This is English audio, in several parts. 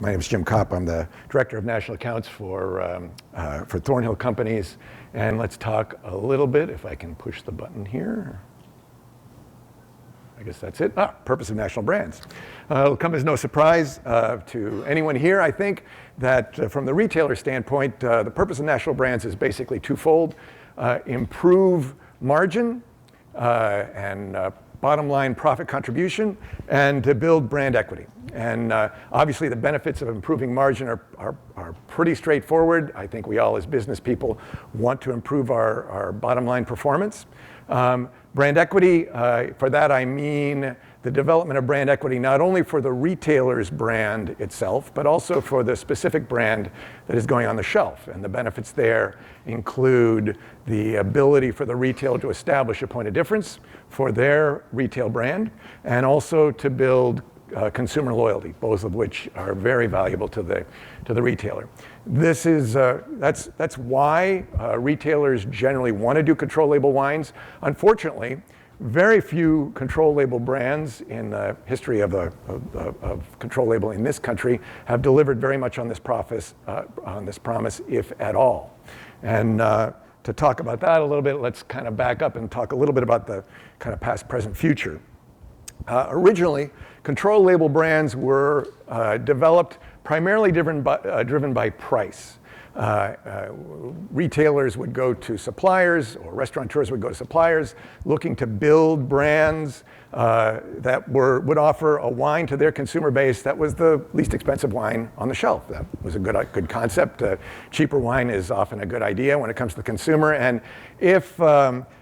My name is Jim Kopp. I'm the Director of National Accounts for Thornhill Companies. And let's talk a little bit, if I can push the button here. I guess that's it. Purpose of national brands. It'll come as no surprise to anyone here, I think, that from the retailer standpoint, the purpose of national brands is basically twofold. Improve margin and bottom line profit contribution, and to build brand equity. And obviously the benefits of improving margin are pretty straightforward. I think we all as business people want to improve our bottom line performance. Brand equity, for that I mean the development of brand equity not only for the retailer's brand itself, but also for the specific brand that is going on the shelf. And the benefits there include the ability for the retailer to establish a point of difference for their retail brand, and also to build consumer loyalty, both of which are very valuable to the retailer. This is that's why retailers generally want to do control label wines. Unfortunately, very few control label brands in the history of control label in this country have delivered very much on this promise, if at all. And to talk about that a little bit, let's kind of back up and talk a little bit about the kind of past, present, future. Originally, control label brands were developed primarily driven by price. Retailers would go to suppliers, or restaurateurs would go to suppliers looking to build brands that would offer a wine to their consumer base that was the least expensive wine on the shelf. That was a good concept. Cheaper wine is often a good idea when it comes to the consumer. And if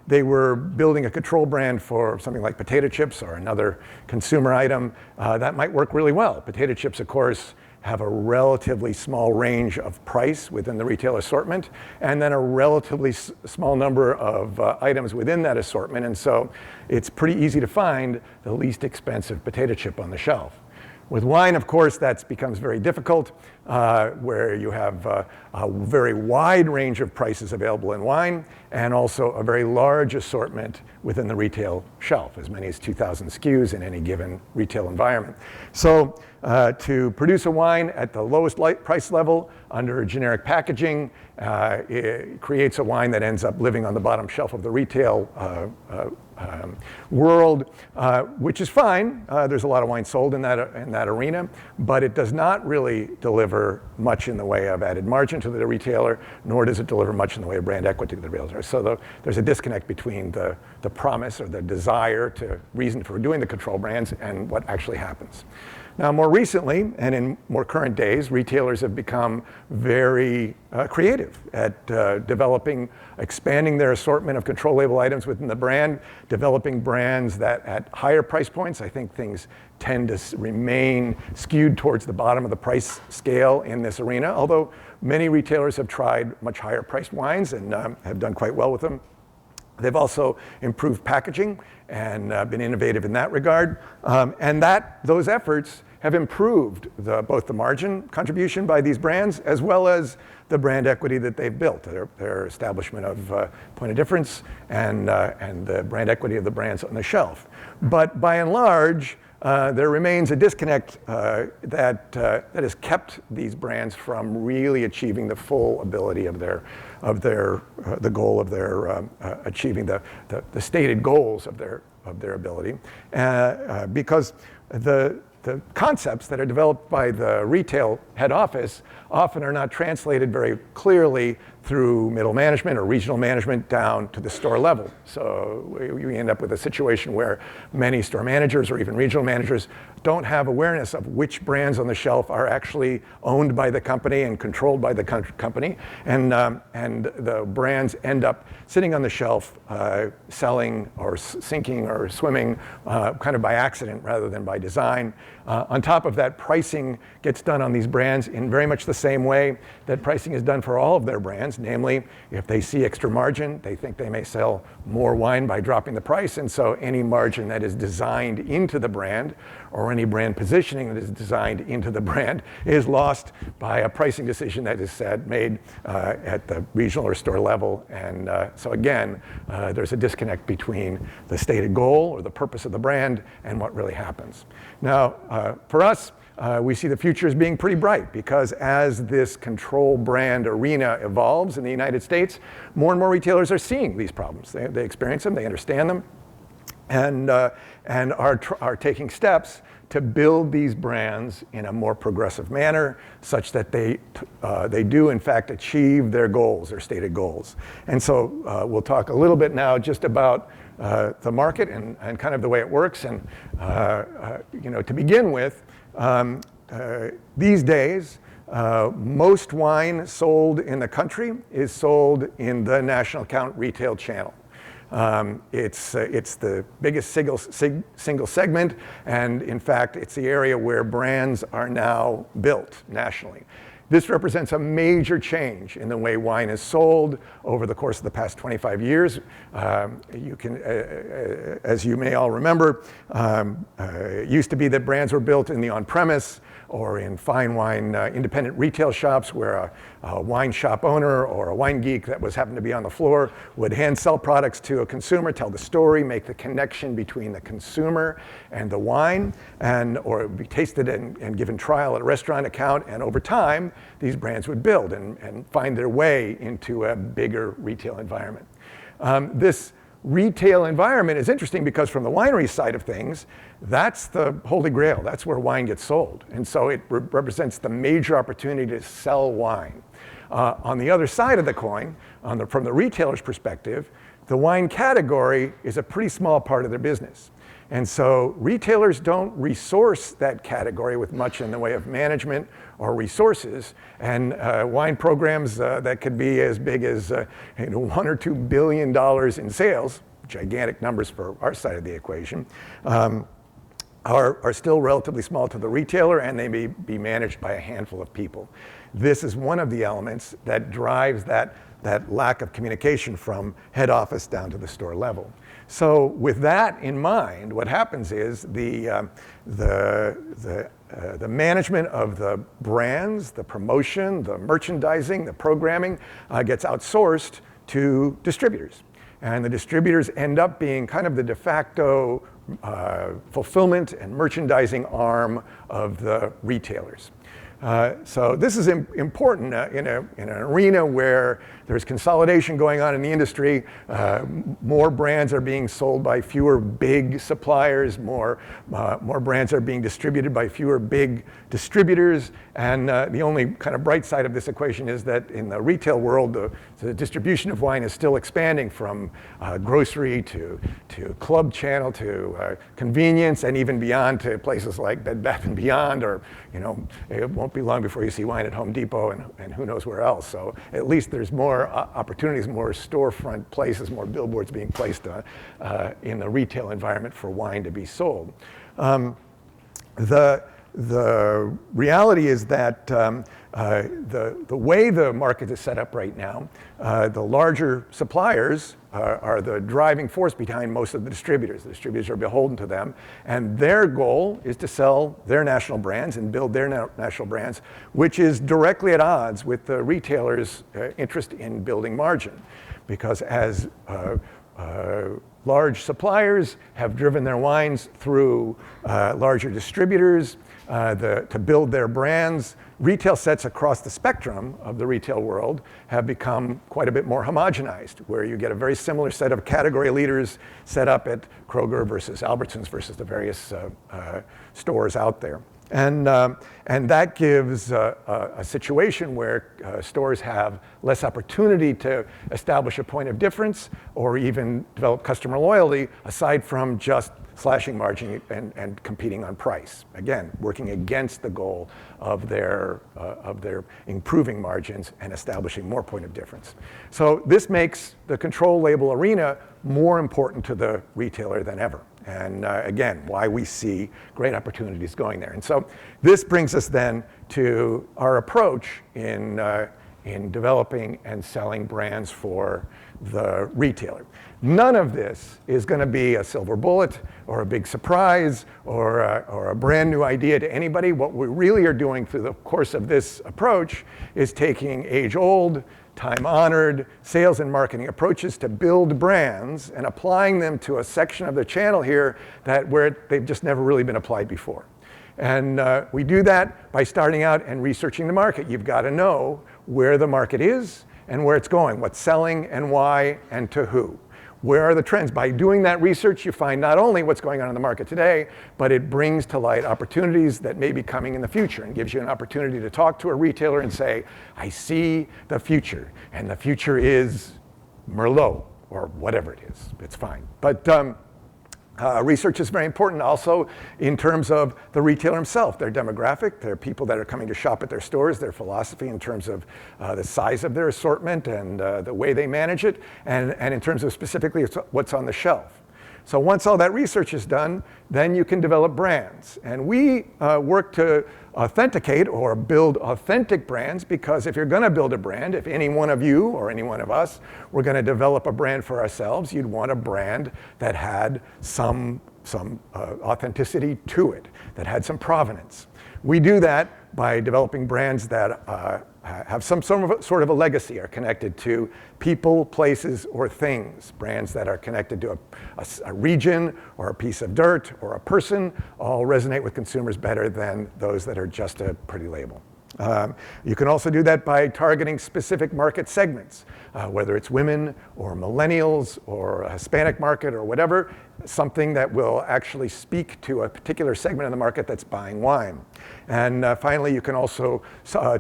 they were building a control brand for something like potato chips or another consumer item, that might work really well. Potato chips, of course, have a relatively small range of price within the retail assortment, and then a relatively small number of items within that assortment. And so it's pretty easy to find the least expensive potato chip on the shelf. With wine, of course, that becomes very difficult, where you have a very wide range of prices available in wine, and also a very large assortment within the retail shelf, as many as 2,000 SKUs in any given retail environment. So to produce a wine at the lowest price level under generic packaging, it creates a wine that ends up living on the bottom shelf of the retail world, which is fine. There's a lot of wine sold in that arena, but it does not really deliver much in the way of added margin to the retailer, nor does it deliver much in the way of brand equity to the retailer. So there's a disconnect between the promise or the desire to reason for doing the control brands and what actually happens. Now, more recently, and in more current days, retailers have become very creative at expanding their assortment of control label items within the brand, developing brands that at higher price points. I think things tend to remain skewed towards the bottom of the price scale in this arena, although many retailers have tried much higher priced wines and have done quite well with them. They've also improved packaging and been innovative in that regard. And those efforts have improved both the margin contribution by these brands as well as the brand equity that they've built, their establishment of point of difference and the brand equity of the brands on the shelf. But by and large, there remains a disconnect that has kept these brands from really achieving the full ability of the goal of their achieving the stated goals of their ability, because the concepts that are developed by the retail head office often are not translated very clearly through middle management or regional management down to the store level. So we end up with a situation where many store managers or even regional managers don't have awareness of which brands on the shelf are actually owned by the company and controlled by the company, and the brands end up sitting on the shelf selling or sinking or swimming kind of by accident rather than by design. On top of that, pricing gets done on these brands in very much the same way that pricing is done for all of their brands. Namely, if they see extra margin, they think they may sell more wine by dropping the price, and so any margin that is designed into the brand or any brand positioning that is designed into the brand is lost by a pricing decision that is made at the regional or store level. And so again, there's a disconnect between the stated goal or the purpose of the brand and what really happens. Now, for us, we see the future as being pretty bright, because as this control brand arena evolves in the United States, more and more retailers are seeing these problems. They experience them, they understand them, and are taking steps to build these brands in a more progressive manner, such that they do in fact achieve their goals, their stated goals. And so we'll talk a little bit now just about the market and kind of the way it works. And to begin with, these days, most wine sold in the country is sold in the national account retail channel. It's the biggest single segment, and in fact, it's the area where brands are now built nationally. This represents a major change in the way wine is sold over the course of the past 25 years. You can, as you may all remember, it used to be that brands were built in the on-premise or in fine wine independent retail shops, where a wine shop owner or a wine geek that happened to be on the floor would hand sell products to a consumer, tell the story, make the connection between the consumer and the wine, or it would be tasted and given trial at a restaurant account, and over time, these brands would build and find their way into a bigger retail environment. This retail environment is interesting because from the winery side of things, that's the holy grail. That's where wine gets sold. And so it represents the major opportunity to sell wine. On the other side of the coin, from the retailer's perspective, the wine category is a pretty small part of their business. And so retailers don't resource that category with much in the way of management or resources. And wine programs that could be as big as $1 or $2 billion in sales, gigantic numbers for our side of the equation, are still relatively small to the retailer, and they may be managed by a handful of people. This is one of the elements that drives that lack of communication from head office down to the store level. So with that in mind, what happens is the management of the brands, the promotion, the merchandising, the programming gets outsourced to distributors. And the distributors end up being kind of the de facto fulfillment and merchandising arm of the retailers. So this is important in an arena where there's consolidation going on in the industry. More brands are being sold by fewer big suppliers. More brands are being distributed by fewer big distributors. And the only kind of bright side of this equation is that in the retail world, the distribution of wine is still expanding from grocery to club channel to convenience, and even beyond to places like Bed Bath & Beyond, or it won't be long before you see wine at Home Depot and who knows where else. So at least there's more opportunities, more storefront places, more billboards being placed in the retail environment for wine to be sold. The reality is that the way the market is set up right now, the larger suppliers are the driving force behind most of the distributors. The distributors are beholden to them, and their goal is to sell their national brands and build their national brands, which is directly at odds with the retailers' interest in building margin. Because as large suppliers have driven their wines through larger distributors to build their brands, retail sets across the spectrum of the retail world have become quite a bit more homogenized, where you get a very similar set of category leaders set up at Kroger versus Albertsons versus the various stores out there. And that gives a situation where stores have less opportunity to establish a point of difference or even develop customer loyalty, aside from just slashing margin and competing on price. Again, working against the goal of their improving margins and establishing more point of difference. So this makes the control label arena more important to the retailer than ever. And again, why we see great opportunities going there. And so this brings us then to our approach in developing and selling brands for the retailer. None of this is going to be a silver bullet or a big surprise or a brand new idea to anybody. What we really are doing through the course of this approach is taking age-old, time-honored sales and marketing approaches to build brands and applying them to a section of the channel here where they've just never really been applied before. And we do that by starting out and researching the market. You've got to know where the market is and where it's going, what's selling and why and to who. Where are the trends? By doing that research, you find not only what's going on in the market today, but it brings to light opportunities that may be coming in the future and gives you an opportunity to talk to a retailer and say, I see the future, and the future is Merlot, or whatever it is. It's fine. But research is very important also in terms of the retailer himself, their demographic, their people that are coming to shop at their stores, their philosophy in terms of the size of their assortment and the way they manage it, and in terms of specifically what's on the shelf. So once all that research is done, then you can develop brands. And we work to authenticate or build authentic brands, because if you're going to build a brand, if any one of you or any one of us were going to develop a brand for ourselves, you'd want a brand that had some authenticity to it, that had some provenance. We do that by developing brands that have some sort of a legacy, are connected to people, places, or things. Brands that are connected to a region or a piece of dirt or a person all resonate with consumers better than those that are just a pretty label. You can also do that by targeting specific market segments, whether it's women or millennials or a Hispanic market or whatever, something that will actually speak to a particular segment of the market that's buying wine. And finally, you can also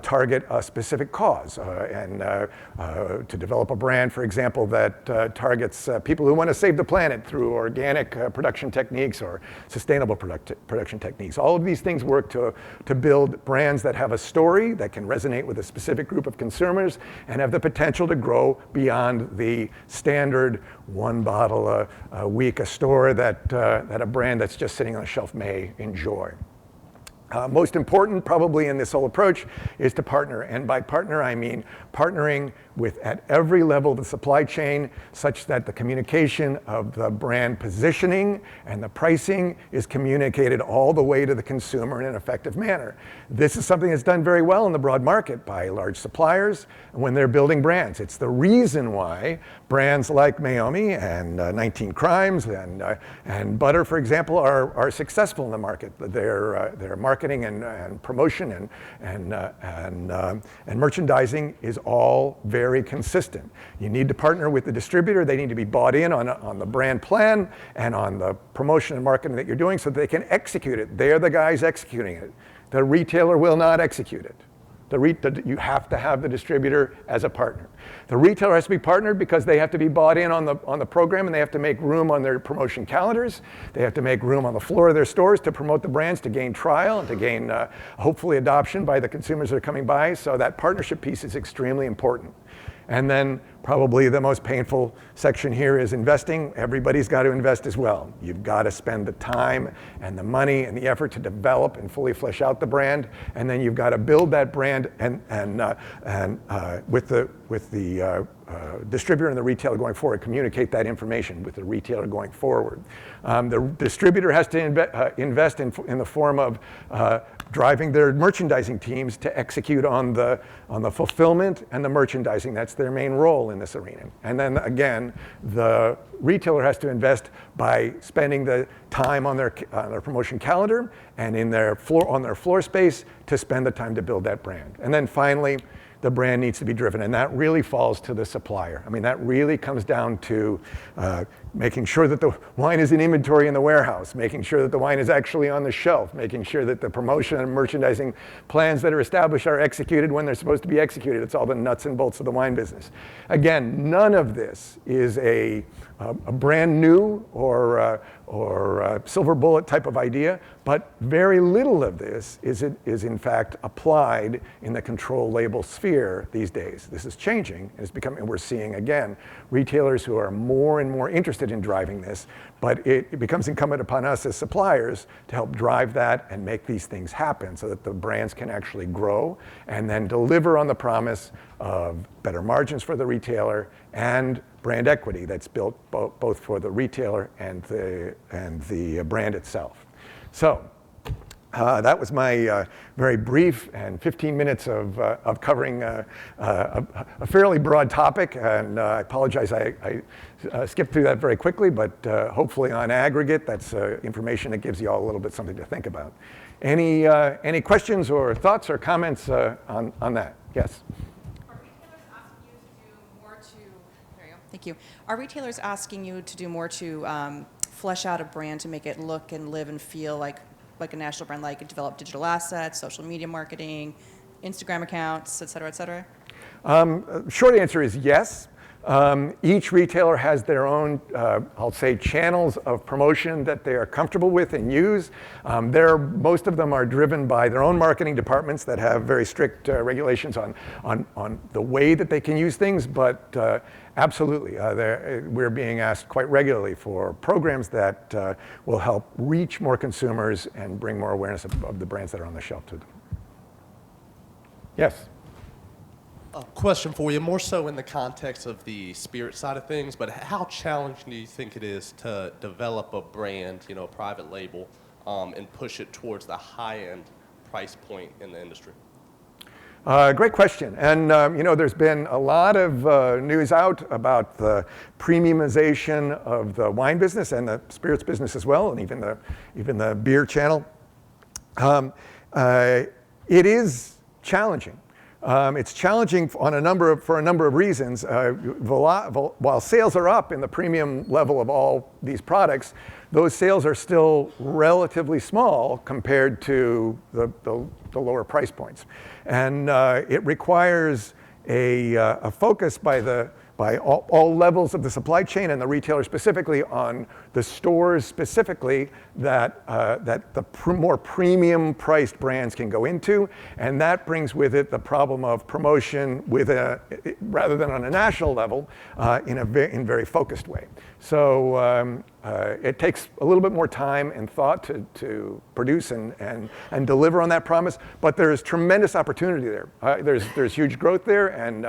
target a specific cause and to develop a brand, for example, that targets people who want to save the planet through organic production techniques or sustainable production techniques. All of these things work to build brands that have a story that can resonate with a specific group of consumers and have the potential to grow beyond the standard one bottle a week a store that a brand that's just sitting on a shelf may enjoy. Most important probably in this whole approach is to partner, and by partner I mean partnering with at every level of the supply chain such that the communication of the brand positioning and the pricing is communicated all the way to the consumer in an effective manner. This is something that's done very well in the broad market by large suppliers when they're building brands. It's the reason why brands like Meiomi and 19 Crimes and Butter, for example, are successful in the market. Their marketing and promotion and merchandising is all very consistent. You need to partner with the distributor. They need to be bought in on the brand plan and on the promotion and marketing that you're doing so that they can execute it. They're the guys executing it. The retailer will not execute it. You have to have the distributor as a partner. The retailer has to be partnered because they have to be bought in on the program, and they have to make room on their promotion calendars. They have to make room on the floor of their stores to promote the brands, to gain trial and to gain hopefully adoption by the consumers that are coming by. So that partnership piece is extremely important. And then probably the most painful section here is investing. Everybody's got to invest as well. You've got to spend the time and the money and the effort to develop and fully flesh out the brand, and then you've got to build that brand and with the distributor and the retailer going forward, communicate that information with the retailer going forward. The distributor has to invest in the form of driving their merchandising teams to execute on the fulfillment and the merchandising. That's their main role in this arena. And then again, the retailer has to invest by spending the time on their promotion calendar and on their floor space to spend the time to build that brand. And then finally, the brand needs to be driven, and that really falls to the supplier. I mean, that really comes down to making sure that the wine is in inventory in the warehouse, making sure that the wine is actually on the shelf, making sure that the promotion and merchandising plans that are established are executed when they're supposed to be executed. It's all the nuts and bolts of the wine business. Again, none of this is a brand new or silver bullet type of idea, but very little of this is in fact applied in the control label sphere these days. This is changing, and we're seeing again retailers who are more and more interested in driving this, but it becomes incumbent upon us as suppliers to help drive that and make these things happen so that the brands can actually grow and then deliver on the promise of better margins for the retailer and brand equity that's built both for the retailer and the brand itself. So that was my very brief and 15 minutes of covering a fairly broad topic, and I apologize I skipped through that very quickly, but hopefully on aggregate that's information that gives you all a little bit something to think about. Any questions or thoughts or comments on that? Yes. Thank you. Are retailers asking you to do more to flesh out a brand to make it look and live and feel like a national brand, like develop digital assets, social media marketing, Instagram accounts, et cetera, et cetera? Short answer is yes. Each retailer has their own, I'll say, channels of promotion that they are comfortable with and use. Most of them are driven by their own marketing departments that have very strict regulations on the way that they can use things, but absolutely, we're being asked quite regularly for programs that will help reach more consumers and bring more awareness of the brands that are on the shelf to them. Yes? A question for you, more so in the context of the spirit side of things, but how challenging do you think it is to develop a brand, a private label, and push it towards the high-end price point in the industry? Great question. And there's been a lot of news out about the premiumization of the wine business and the spirits business as well, and even the beer channel. It is challenging. It's challenging for a number of reasons. While sales are up in the premium level of all these products, those sales are still relatively small compared to the lower price points. And it requires a focus by all levels of the supply chain and the retailer specifically on the stores specifically that the more premium priced brands can go into, and that brings with it the problem of promotion rather than on a national level in very focused way. So it takes a little bit more time and thought to produce and deliver on that promise, but there's tremendous opportunity there. There's huge growth there, and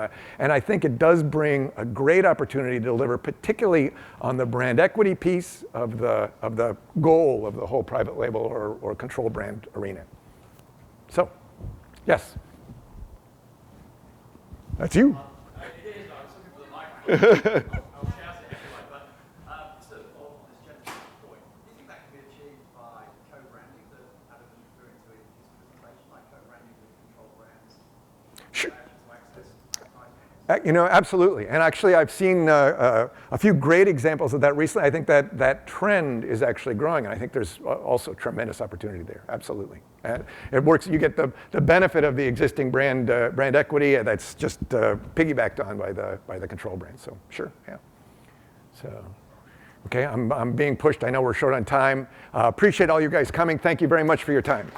I think it does bring a great opportunity to deliver, particularly on the brand equity piece of the goal of the whole private label or control brand arena. So, yes. That's you. It is. I was looking for the microphone. I'll shout it anyway. But just on this gentleman's point, do you think that can be achieved by co-branding that Adam was referring to in his presentation, like co-branding with control brands? Sure. To access Absolutely. And actually, I've seen a few great examples of that recently. I think that trend is actually growing, and I think there's also tremendous opportunity there. Absolutely. And it works. You get the benefit of the existing brand equity that's just piggybacked on by the control brand. So sure, yeah. So, okay, I'm being pushed. I know we're short on time. Appreciate all you guys coming. Thank you very much for your time.